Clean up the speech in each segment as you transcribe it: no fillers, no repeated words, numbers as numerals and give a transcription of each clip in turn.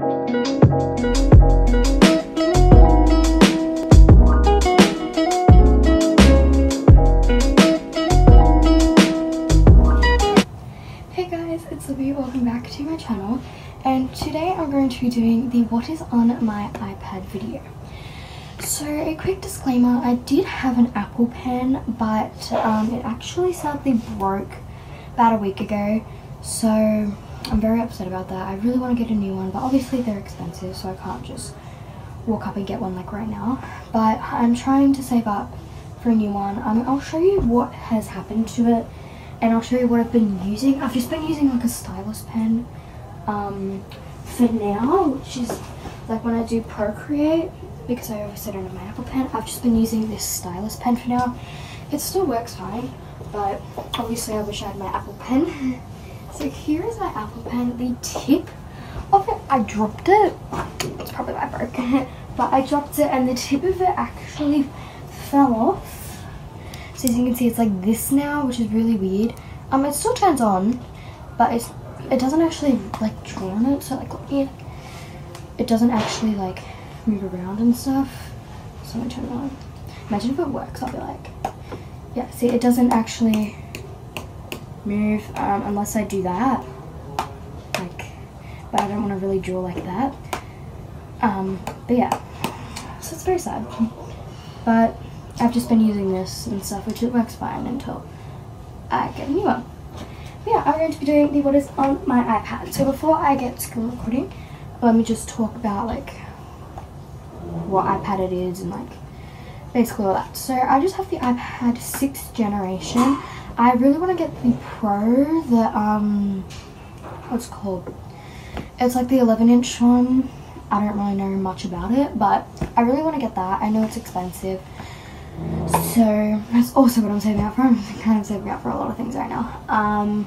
Welcome back to my channel, and today I'm going to be doing the what is on my iPad video. So a quick disclaimer, I did have an Apple Pen, but it actually sadly broke about a week ago, so I'm very upset about that. I really want to get a new one, but obviously they're expensive, so I can't just walk up and get one like right now, but I'm trying to save up for a new one. I'll show you what has happened to it, and I'll show you what I've been using. I've just been using like a stylus pen for now, which is like when I do Procreate, because I obviously don't have my Apple Pen. I've just been using this stylus pen for now. It still works fine, but obviously I wish I had my Apple Pen. So here is my Apple Pen. The tip of it, I dropped it. It's probably why I broke it, but I dropped it and the tip of it actually fell off. So as you can see, it's like this now, which is really weird. It still turns on, but it doesn't actually like draw on it. So like it doesn't actually like move around and stuff. So I'm gonna turn it on. Imagine if it works. I'll be like, yeah. See, it doesn't actually move unless I do that. Like, but I don't want to really draw like that. But yeah, so it's very sad. But I've just been using this and stuff, which it works fine until I get a new one. But yeah, I'm going to be doing the what is on my iPad. So before I get screen recording, let me just talk about like what iPad it is and like basically all that. So I just have the iPad 6th generation. I really want to get the Pro, what's it called? It's like the 11-inch one. I don't really know much about it, but I really want to get that. I know it's expensive. So that's also what I'm saving up for. I'm kind of saving up for a lot of things right now.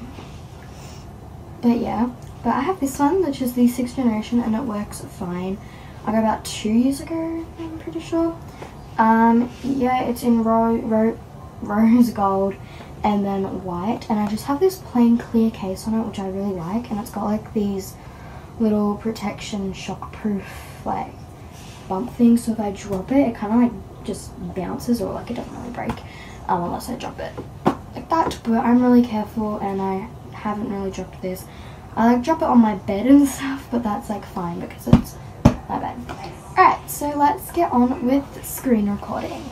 But yeah, but I have this one, which is the 6th generation, and it works fine. I got about 2 years ago, I'm pretty sure. Yeah, it's in rose gold and then white, and I just have this plain clear case on it, which I really like, and it's got like these little protection shockproof like bump things, so if I drop it, it kind of like just bounces, or like it doesn't really break unless I drop it like that. But I'm really careful, and I haven't really dropped this. I like drop it on my bed and stuff, but that's like fine because it's my bed. Alright, so let's get on with screen recording.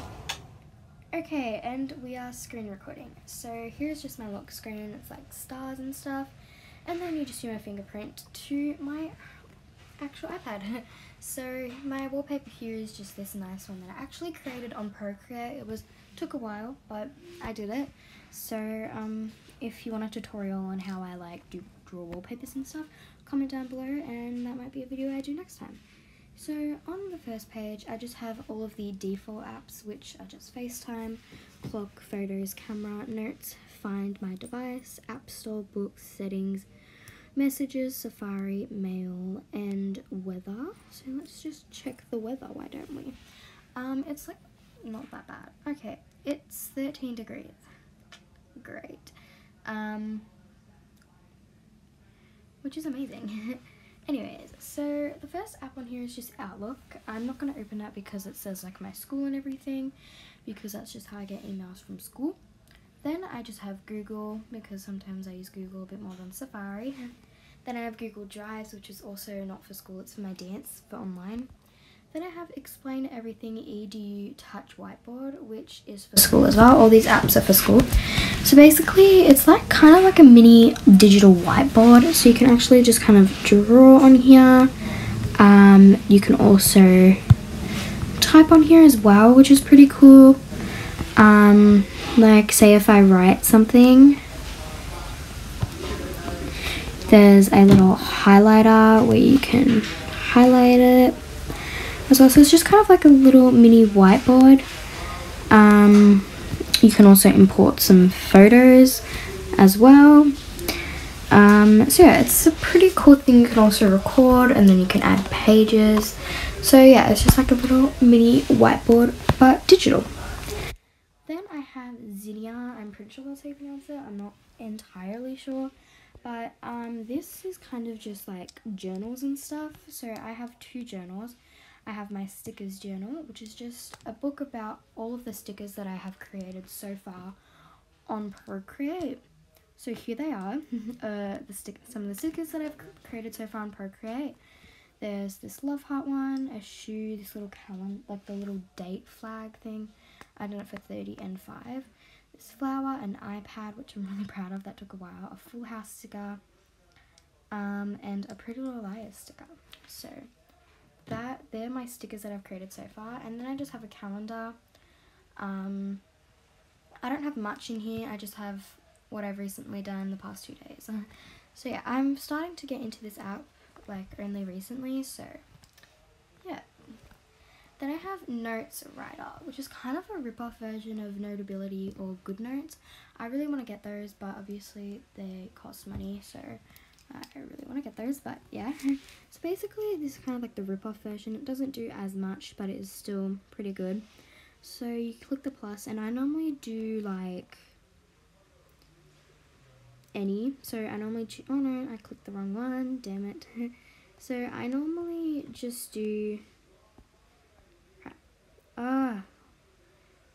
Okay, and we are screen recording. So here's just my lock screen. It's like stars and stuff, and then you just do my fingerprint to my actual iPad. So my wallpaper here is just this nice one that I actually created on Procreate. It took a while, but I did it. So if you want a tutorial on how I like draw wallpapers and stuff, comment down below, and that might be a video I do next time. So on the first page, I just have all of the default apps, which are just FaceTime, clock, photos, camera, notes, find my device, app store, books, settings, messages, Safari, mail, and weather. So let's just check the weather, why don't we? It's like not that bad. Okay, it's 13 degrees. Great. Which is amazing. Anyways, so the first app on here is just Outlook. I'm not going to open that because it says like my school and everything, because that's just how I get emails from school. Then I just have Google, because sometimes I use Google a bit more than Safari. Then I have Google Drives, which is also not for school, it's for my dance, for online. Then I have Explain Everything EDU Touch Whiteboard, which is for school as well. All these apps are for school. So basically, it's like kind of like a mini digital whiteboard. So you can actually just kind of draw on here. You can also type on here as well, which is pretty cool. Like say if I write something, there's a little highlighter where you can highlight it as well. So it's just kind of like a little mini whiteboard. You can also import some photos as well. So yeah, it's a pretty cool thing. You can also record, and then you can add pages. So yeah, it's just like a little mini whiteboard, but digital. Then I have Zinnia. I'm pretty sure that's how you pronounce it. I'm not entirely sure. But this is kind of just like journals and stuff. So I have 2 journals. I have my stickers journal, which is just a book about all of the stickers that I have created so far on Procreate. So here they are, some of the stickers that I've created so far on Procreate. There's this love heart one, a shoe, this little calendar, like the little date flag thing. I done it for 30 and 5. This flower, an iPad, which I'm really proud of, that took a while, a full house sticker, and a Pretty Little Liars sticker. So they're my stickers that I've created so far. And then I just have a calendar. I don't have much in here, I just have what I've recently done the past 2 days. So yeah, I'm starting to get into this app like only recently, so yeah. Then I have Notes Writer, which is kind of a rip-off version of Notability or GoodNotes. I really want to get those, but obviously they cost money, so I really want to get those, but yeah. So basically this is kind of like the rip-off version. It doesn't do as much, but it is still pretty good. So you click the plus, and I normally do like any. So I normally choose, oh no, I clicked the wrong one, damn it. So I normally just do, are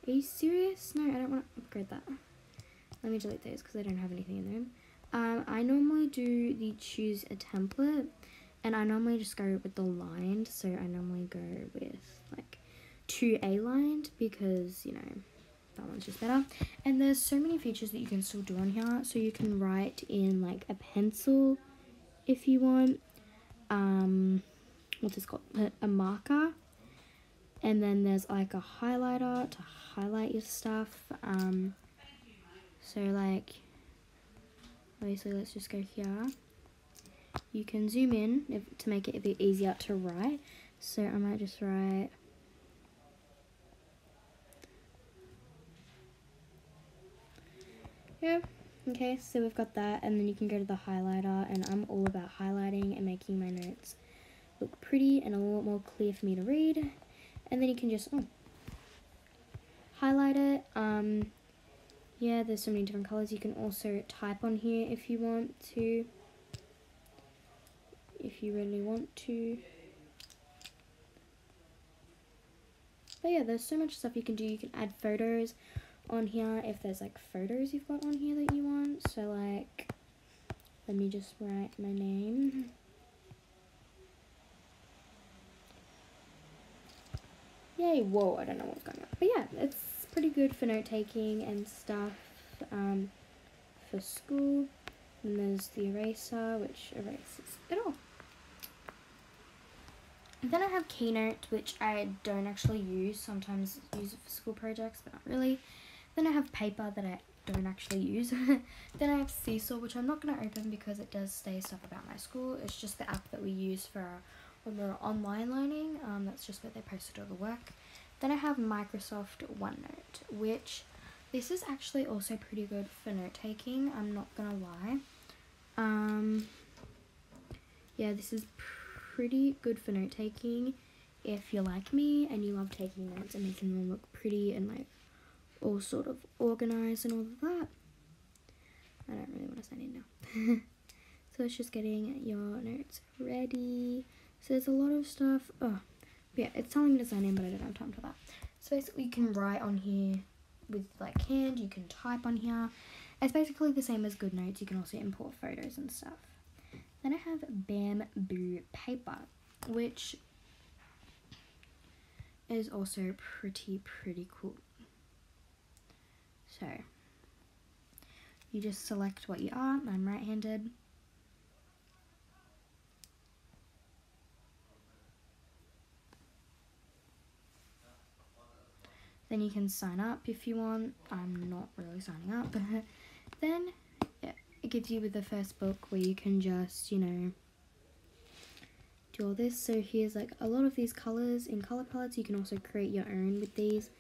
you serious? No, I don't want to upgrade that. Let me delete those because I don't have anything in them. I normally do the choose a template, and I normally just go with the lined. So I normally go with like 2A lined because, you know, that one's just better. And there's so many features that you can still do on here. So you can write in like a pencil if you want. What's this called? A marker. And then there's like a highlighter to highlight your stuff. So like, obviously let's just go here. You can zoom in to make it a bit easier to write. So I might just write, yeah, okay, so we've got that, and then you can go to the highlighter, and I'm all about highlighting and making my notes look pretty and a lot more clear for me to read. And then you can just highlight it. Yeah, there's so many different colors. You can also type on here if you want to, if you really want to. But yeah, there's so much stuff you can do. You can add photos on here if there's like photos you've got on here that you want. So like, let me just write my name. Yay, whoa, I don't know what's going on. But yeah, it's pretty good for note taking and stuff, for school. And there's the eraser, which erases it all. And then I have Keynote, which I don't actually use. Sometimes use it for school projects, but not really. Then I have Paper that I don't actually use. Then I have Seesaw, which I'm not going to open because it does say stuff about my school. It's just the app that we use for when we're online learning. That's just where they posted all the work. Then I have Microsoft OneNote, which this is actually also pretty good for note taking. I'm not gonna lie. Yeah, this is pretty good for note taking if you're like me and you love taking notes and making them look pretty and like all sort of organized and all of that. I don't really want to sign in now. So it's just getting your notes ready. So there's a lot of stuff. Oh, yeah, it's telling me to sign in, but I don't have time for that. So basically you can write on here with like hand, you can type on here. It's basically the same as GoodNotes. You can also import photos and stuff. Then I have Bamboo Paper, which is also pretty cool. So you just select what you are. I'm right-handed. Then you can sign up if you want. I'm not really signing up. Then yeah, it gives you with the first book where you can just, you know, do all this. So here's like a lot of these colors in color palettes. You can also create your own with these.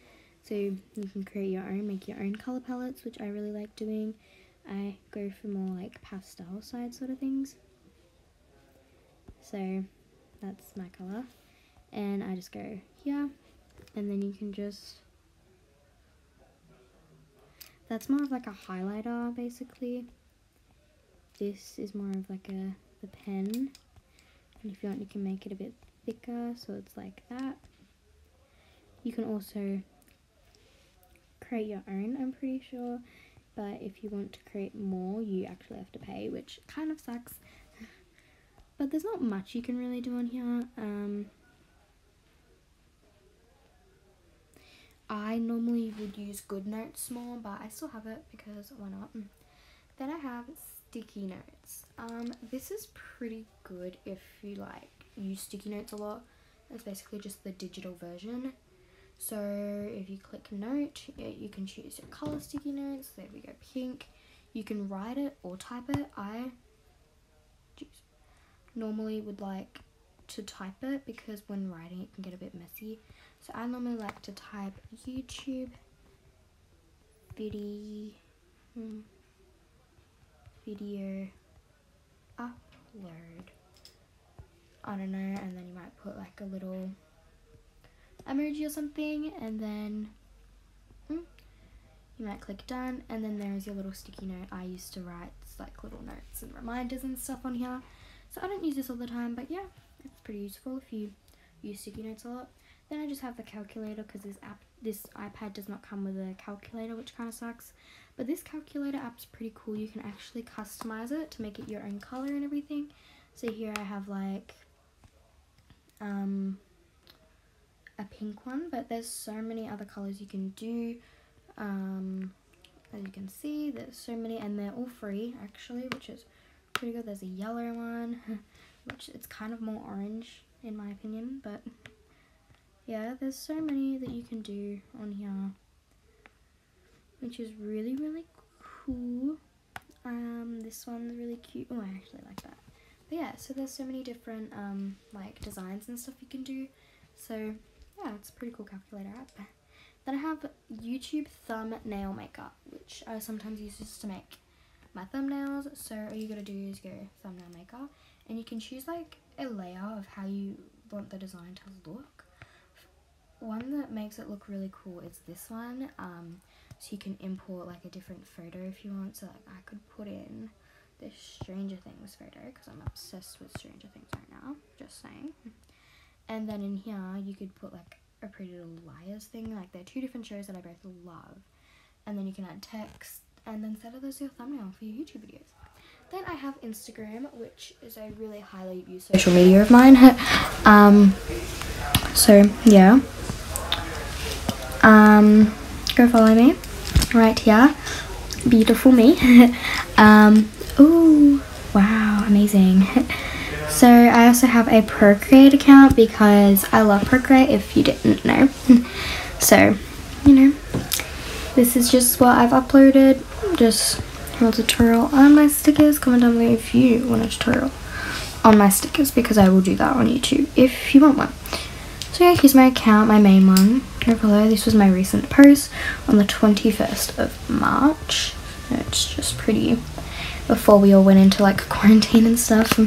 So you can create your own, make your own color palettes, which I really like doing. I go for more like pastel side sort of things. So that's my color. And I just go here, and then you can just, that's more of like a highlighter basically. this is more of like the pen, and if you want you can make it a bit thicker so it's like that. You can also create your own, I'm pretty sure, but if you want to create more you actually have to pay, which kind of sucks. But there's not much you can really do on here. I normally would use GoodNotes more, but I still have it because why not. Then I have sticky notes. This is pretty good if you like use sticky notes a lot. It's basically just the digital version. So if you click note, you can choose your color sticky notes. There we go, pink. You can write it or type it. I normally would like to type it because when writing it can get a bit messy. So I normally like to type YouTube video upload. I don't know, and then you might put like a little emoji or something, and then you might click done, and then there is your little sticky note. I used to write like little notes and reminders and stuff on here, so I don't use this all the time, but yeah, it's pretty useful if you use sticky notes a lot. Then I just have the calculator because this iPad does not come with a calculator, which kind of sucks, but this calculator app's pretty cool. You can actually customize it to make it your own color and everything. So here I have like a pink one, but there's so many other colors you can do. As you can see, there's so many, and they're all free actually, which is pretty good. There's a yellow one, which it's kind of more orange in my opinion, but yeah, there's so many that you can do on here, which is really, really cool. This one's really cute. Oh, I actually like that. But yeah, so there's so many different like designs and stuff you can do. So yeah, it's a pretty cool calculator app. Then I have YouTube thumbnail maker, which I sometimes use this to make my thumbnails. So all you gotta do is go thumbnail maker, and you can choose like a layer of how you want the design to look. One that makes it look really cool is this one. So you can import like a different photo if you want. So like I could put in this Stranger Things photo because I'm obsessed with Stranger Things right now, just saying. And then in here you could put like a Pretty Little Liars thing. Like they're two different shows that I both love. And then you can add text, and then set it as your thumbnail for your YouTube videos. Then I have Instagram, which is a really highly used social media of mine. So yeah, go follow me right here. Beautiful me. Oh wow, amazing. So I also have a Procreate account because I love Procreate, if you didn't know. So, you know, this is just what I've uploaded, just a tutorial on my stickers. Comment down below if you want a tutorial on my stickers, because I will do that on YouTube if you want one. So yeah, here's my account, my main one. Go follow. This was my recent post on the 21st of March. It's just pretty before we all went into like quarantine and stuff.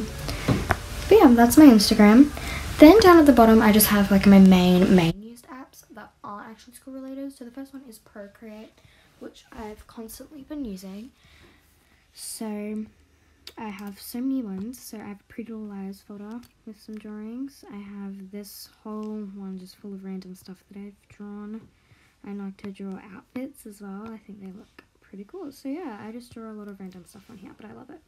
But yeah, that's my Instagram. Then down at the bottom I just have like my main used apps that aren't actually school related. So the first one is Procreate, which I've constantly been using. So I have so many ones. So I have a Pretty Little Liars folder with some drawings. I have this whole one just full of random stuff that I've drawn. I like to draw outfits as well. I think they look pretty cool. So yeah, I just draw a lot of random stuff on here, but I love it.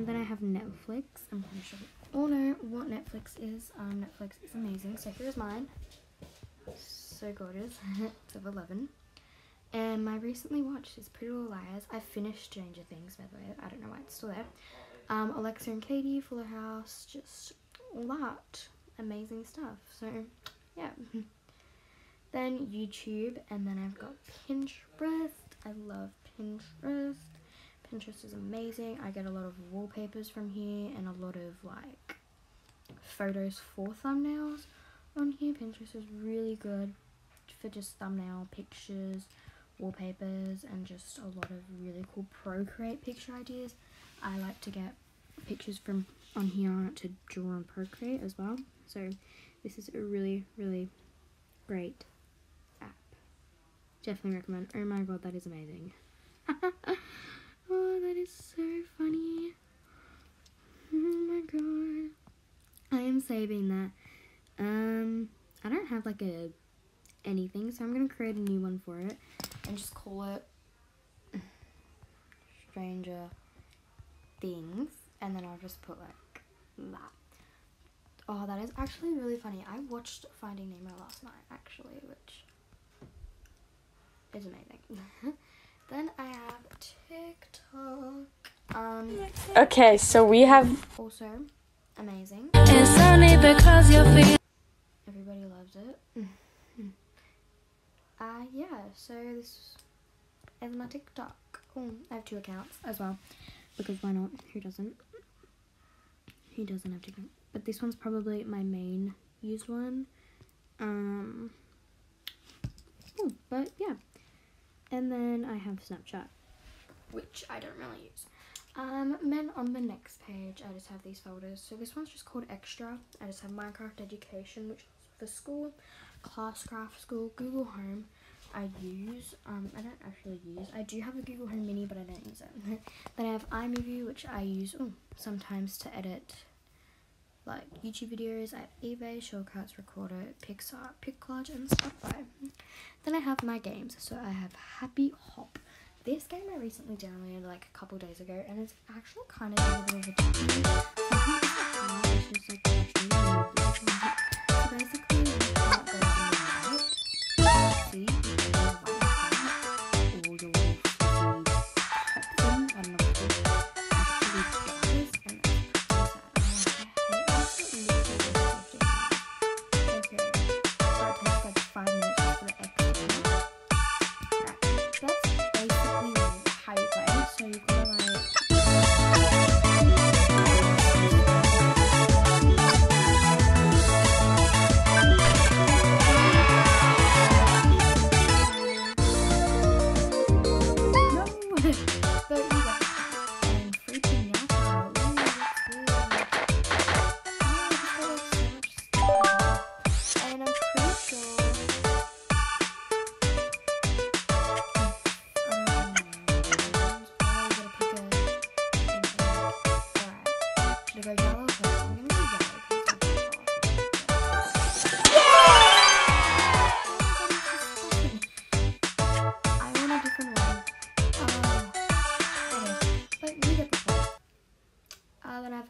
Then I have Netflix. I'm pretty sure we all know what Netflix is. Netflix is amazing. So here's mine. So gorgeous. It's of 11. And my recently watched is Pretty Little Liars. I finished Stranger Things, by the way. I don't know why it's still there. Alexa and Katie, Fuller House, just all that amazing stuff. So yeah. Then YouTube, and then I've got Pinterest. I love Pinterest. Pinterest is amazing. I get a lot of wallpapers from here and a lot of like photos for thumbnails on here. Pinterest is really good for just thumbnail pictures, wallpapers, and just a lot of really cool Procreate picture ideas. I like to get pictures from on here to draw on Procreate as well. So this is a really, really great app. Definitely recommend. Oh my god, that is amazing. Oh, that that is so funny. Oh my god. I am saving that. I don't have like anything, so I'm gonna create a new one for it and just call it Stranger Things, and then I'll just put like that. Oh, that is actually really funny. I watched Finding Nemo last night actually, which is amazing. Then I have TikTok. Okay, so we have Also amazing. it's only because you're feeling. Everybody loves it. Yeah, so this is my TikTok. Oh, I have 2 accounts as well, because why not? Who doesn't? Who doesn't have TikTok? But this one's probably my main used one. But yeah. And then I have Snapchat, which I don't really use. Then on the next page, I just have these folders. So this one's just called Extra. I just have Minecraft Education, which is for school, Classcraft School, Google Home. I use, I don't actually use, I do have a Google Home Mini, but I don't use it. Then I have iMovie, which I use sometimes to edit like YouTube videos. I have eBay, Shortcuts, Recorder, Pixar, PicCollage, and Spotify. Then I have my games. So I have Happy Hop. This game I recently downloaded like a couple days ago, and it's actually kind of a little bit of a challenge. It's just like so basically you can't go on the right. See, or your little thing, I don't know what it actually dies, and that's pretty sad. Okay, so it takes like 5 minutes for the exit. That's basically how you play. So you gotta like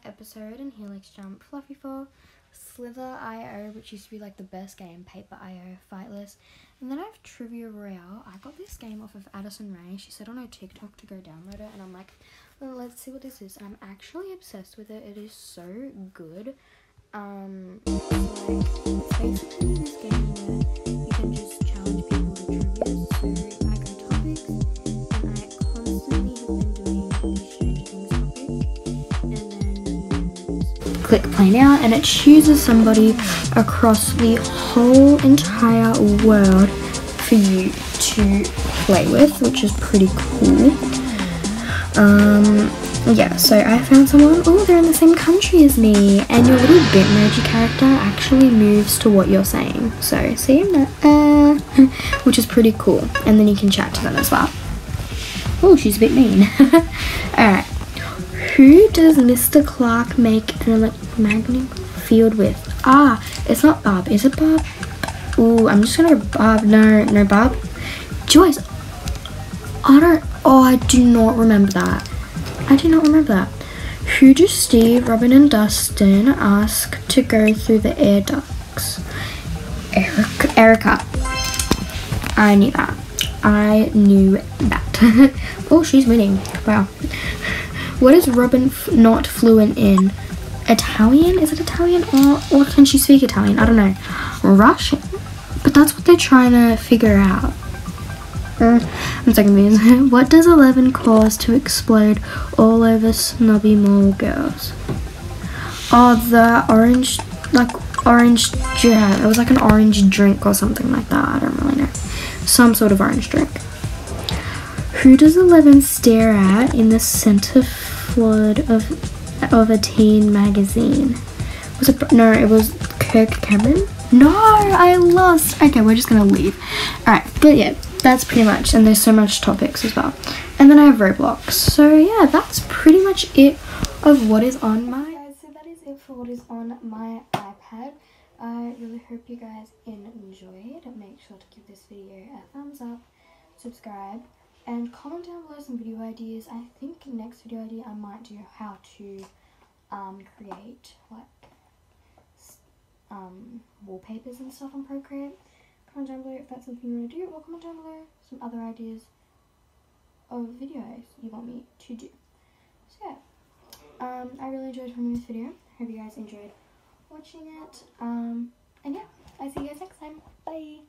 Episode and Helix Jump, Fluffy Fall, Slither IO, which used to be like the best game, Paper IO, Fightless, and then I have Trivia Royale. I got this game off of Addison Rae. She said on her TikTok to go download it, and I'm like, well, let's see what this is. And I'm actually obsessed with it. It is so good. Like, it's basically this game where you can just challenge people to trivia. So I go topics, and I constantly have been doing these Stranger Things topics, and then click play now, and it chooses somebody across the whole entire world for you to play with, which is pretty cool. Yeah, so I found someone. Oh, they're in the same country as me, and your little Bitmoji character actually moves to what you're saying. So see him there, which is pretty cool, and then you can chat to them as well. Oh, she's a bit mean. Alright, who does Mr. Clark make an electromagnetic field with? Ah, it's not Bob. Is it Bob? Ooh, I'm just gonna go Bob. No, Bob. Joyce. I do not remember that. I do not remember that. Who do Steve, Robin, and Dustin ask to go through the air ducts? Erica. I knew that. I knew that. Oh, she's winning. Wow. What is Robin not fluent in? Italian? Is it Italian? Or can she speak Italian? I don't know. Russian? But that's what they're trying to figure out. I'm second these. What does 11 cause to explode all over snobby mall girls? Oh, the orange, yeah, it was like an orange drink or something like that. I don't really know. Some sort of orange drink. Who does 11 stare at in the center flood of a teen magazine? Was it? No, it was Kirk Cameron. No, I lost. Okay, we're just gonna leave. Alright, but yeah, that's pretty much, and there's so much topics as well. And then I have Roblox. So yeah, that's pretty much it of what is on my... Guys, so that is it for what is on my iPad. I really hope you guys enjoyed. Make sure to give this video a thumbs up, subscribe, and comment down below some video ideas. I think next video idea I might do how to create like wallpapers and stuff on Procreate. Comment down below if that's something you want to do, or comment down below some other ideas of videos you want me to do. So yeah, I really enjoyed filming this video. Hope you guys enjoyed watching it. And yeah, I'll see you guys next time. Bye.